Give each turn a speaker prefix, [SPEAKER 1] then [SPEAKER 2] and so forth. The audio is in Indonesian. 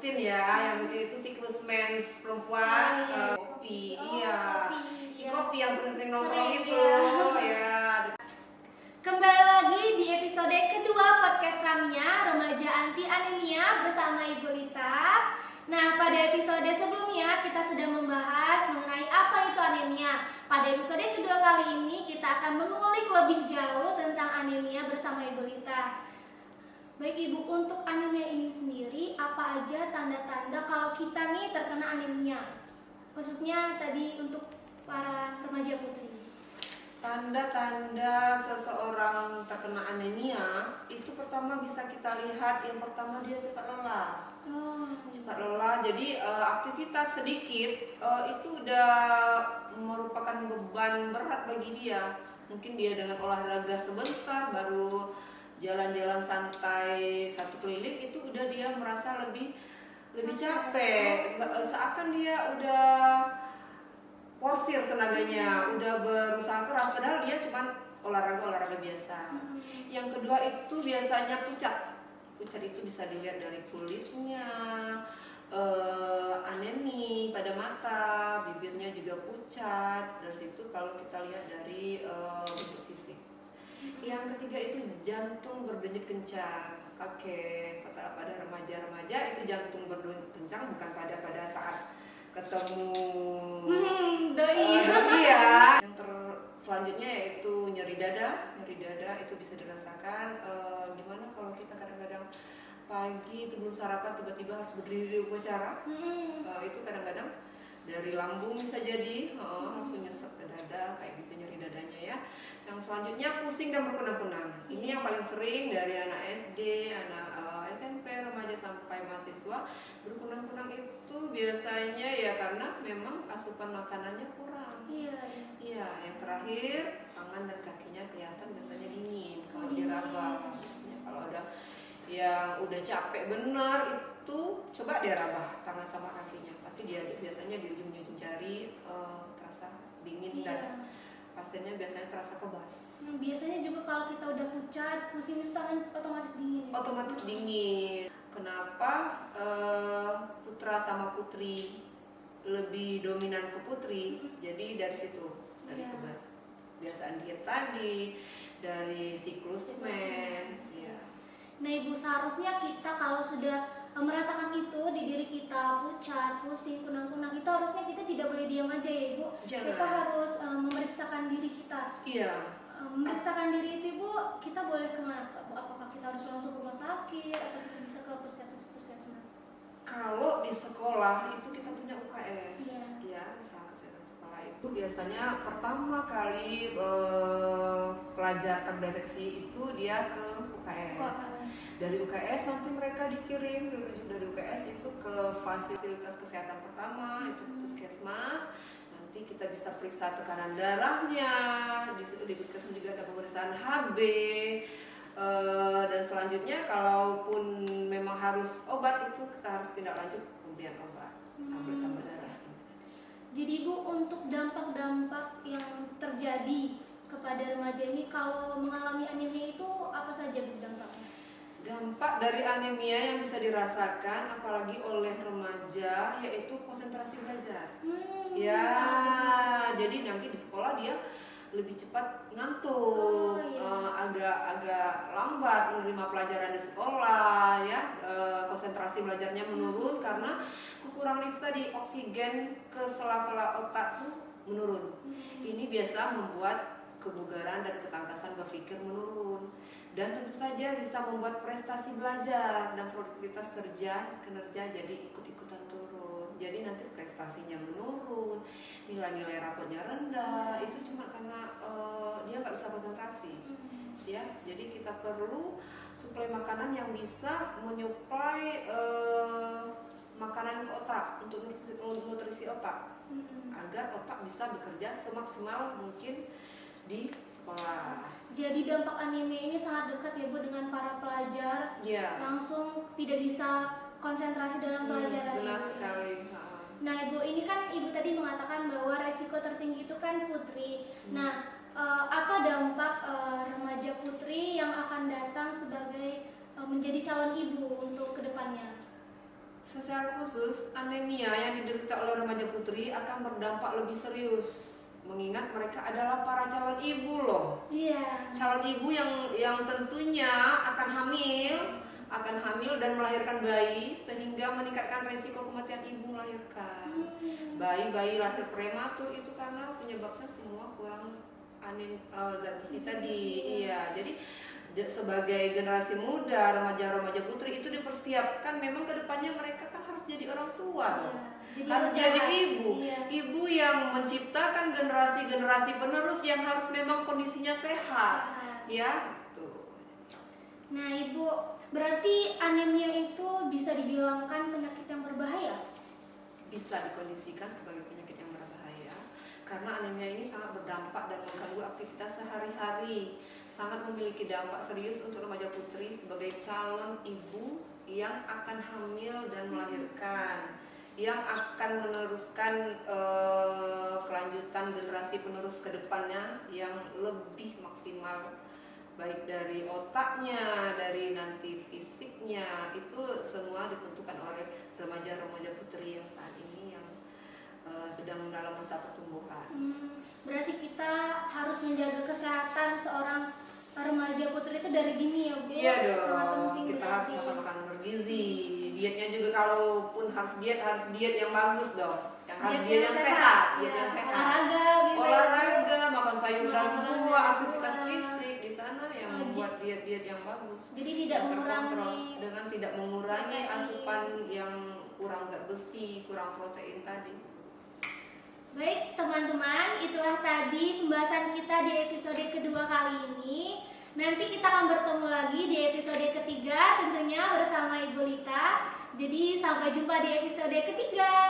[SPEAKER 1] rutin ya, yang rutin itu siklus mens perempuan, kopi, kopi yang sering nongkrong itu, ya.
[SPEAKER 2] Kembali lagi di episode kedua podcast Ramia, Remaja Anti Anemia bersama Ibu Lita. Nah, pada episode sebelumnya kita sudah membahas mengenai apa itu anemia. Pada episode kedua kali ini kita akan mengulik lebih jauh tentang anemia bersama Ibu Lita. Baik Ibu, untuk anemia ini sendiri apa aja tanda-tanda kalau kita nih terkena anemia? Khususnya tadi untuk para remaja putri.
[SPEAKER 1] Tanda-tanda seseorang terkena anemia itu pertama bisa kita lihat, yang pertama dia cepat lelah. Cepat lelah, jadi aktivitas sedikit itu udah merupakan beban berat bagi dia. Mungkin dia dengan olahraga sebentar, baru jalan-jalan santai satu keliling itu udah dia merasa lebih capek, seakan dia udah porsir tenaganya, udah berusaha keras, padahal dia cuma olahraga biasa. Yang kedua itu biasanya pucat. Pucat itu bisa dilihat dari kulitnya, anemi pada mata, bibirnya juga pucat. Dari situ kalau kita lihat dari bentuk fisik. Yang ketiga itu jantung berdenyut kencang. Oke, pada remaja-remaja itu jantung berdenyut kencang bukan pada saat ketemu
[SPEAKER 2] doi.
[SPEAKER 1] Iya. Selanjutnya yaitu nyeri dada itu bisa dirasakan. Gimana kalau kita kadang-kadang pagi itu belum sarapan tiba-tiba harus berdiri di upacara, itu kadang-kadang dari lambung bisa jadi langsung nyesek ke dada, kayak gitu nyeri dadanya ya. Yang selanjutnya pusing dan berkunang-kunang. Ini yang paling sering dari anak SD, anak SMP, remaja sampai mahasiswa. Berkunang-kunang itu biasanya ya karena memang asupan makanannya kurang. Iya, yang terakhir tangan dan kakinya kelihatan biasanya dingin kalau diraba. Kalau ada yang udah capek bener itu coba dia rabah tangan sama kakinya, pasti dia biasanya di ujung-ujung jari terasa dingin dan pasiennya biasanya terasa kebas.
[SPEAKER 2] Biasanya juga kalau kita udah pucat, pusing itu tangan otomatis dingin.
[SPEAKER 1] Otomatis dingin. Kenapa putra sama putri lebih dominan ke putri? Jadi dari situ, dari kebiasaan diet tadi, dari siklus mens.
[SPEAKER 2] Nah Ibu, seharusnya kita kalau sudah merasakan itu di diri kita, pucat, pusing, kunang-kunang, itu harusnya kita tidak boleh diam aja ya Ibu.
[SPEAKER 1] Jangan.
[SPEAKER 2] Kita harus memeriksakan diri kita.
[SPEAKER 1] Iya.
[SPEAKER 2] Memeriksakan diri itu Ibu, kita boleh kemana? Apakah kita harus langsung ke rumah sakit atau kita bisa ke puskesmas?
[SPEAKER 1] Kalau di sekolah itu kita punya UKS, ya, usaha kesehatan sekolah itu biasanya pertama kali pelajar terdeteksi itu dia ke UKS. Dari UKS nanti mereka dikirim dari UKS itu ke fasilitas kesehatan pertama, itu puskesmas. Nanti kita bisa periksa tekanan darahnya, di puskesmas juga ada pemeriksaan HB. Dan selanjutnya kalaupun memang harus obat itu kita harus tindak lanjut kemudian obat tablet tambah darah.
[SPEAKER 2] Jadi Bu, untuk dampak-dampak yang terjadi kepada remaja ini kalau mengalami anemia itu apa saja Bu dampaknya?
[SPEAKER 1] Dampak dari anemia yang bisa dirasakan apalagi oleh remaja yaitu konsentrasi belajar. Jadi nanti di sekolah dia lebih cepat ngantuk, agak lambat menerima pelajaran di sekolah ya, konsentrasi belajarnya menurun karena kekurangan itu tadi, oksigen ke sela-sela otak tuh menurun. Ini biasa membuat kebugaran dan ketangkasan berpikir menurun, dan tentu saja bisa membuat prestasi belajar dan produktivitas kinerja jadi ikut-ikutan turun. Jadi nanti prestasinya menurun, nilai-nilai rapotnya rendah, itu cuma karena dia nggak bisa konsentrasi. Ya, jadi kita perlu suplai makanan yang bisa menyuplai makanan ke otak untuk nutrisi otak, agar otak bisa bekerja semaksimal mungkin di sekolah.
[SPEAKER 2] Jadi dampak anemia ini sangat dekat ya Bu dengan para pelajar, langsung tidak bisa konsentrasi dalam pelajaran.
[SPEAKER 1] Benar sekali.
[SPEAKER 2] Nah Ibu, ini kan Ibu tadi mengatakan bahwa resiko tertinggi itu kan putri. Nah, apa dampak remaja putri yang akan datang sebagai menjadi calon ibu untuk kedepannya?
[SPEAKER 1] Secara kasus anemia yang diderita oleh remaja putri akan berdampak lebih serius, mengingat mereka adalah para calon ibu loh.
[SPEAKER 2] Iya.
[SPEAKER 1] Calon ibu yang tentunya akan hamil dan melahirkan bayi, sehingga meningkatkan resiko kematian ibu melahirkan. Bayi-bayi lahir prematur itu karena penyebabnya semua kurang zat besi tadi. Iya, jadi sebagai generasi muda, remaja-remaja putri itu dipersiapkan, memang kedepannya mereka kan harus jadi orang tua, harus jadi ibu, ibu yang menciptakan generasi-generasi penerus yang harus memang kondisinya sehat, ya. Tuh.
[SPEAKER 2] Nah, Ibu, berarti anemia itu bisa dibilangkan penyakit yang berbahaya?
[SPEAKER 1] Bisa dikondisikan sebagai penyakit yang berbahaya karena anemia ini sangat berdampak dan mengganggu aktivitas sehari-hari. Sangat memiliki dampak serius untuk remaja putri sebagai calon ibu yang akan hamil dan melahirkan, yang akan meneruskan kelanjutan generasi penerus ke depannya yang lebih maksimal, baik dari otaknya, dari nanti fisiknya, itu semua ditentukan oleh remaja-remaja putri yang saat ini yang sedang dalam masa pertumbuhan.
[SPEAKER 2] Berarti kita harus menjaga kesehatan seorang remaja putri itu dari dini ya, Bu?
[SPEAKER 1] Iya dong,
[SPEAKER 2] sangat penting
[SPEAKER 1] kita
[SPEAKER 2] berarti.
[SPEAKER 1] harus makan makanan bergizi. Dietnya juga kalaupun harus diet yang bagus dong. Yang harus diet yang sehat, diet yang sehat. Olahraga, makan sayur dan buah, aktivitas fisik di sana yang membuat diet yang bagus.
[SPEAKER 2] Jadi tidak mengurangi
[SPEAKER 1] dengan tidak mengurangi asupan yang kurang zat besi, kurang protein tadi.
[SPEAKER 2] Baik teman-teman, itulah tadi pembahasan kita di episode kedua kali ini. Nanti kita akan bertemu lagi di episode ketiga tentunya bersama Ibu Lita. Jadi sampai jumpa di episode ketiga.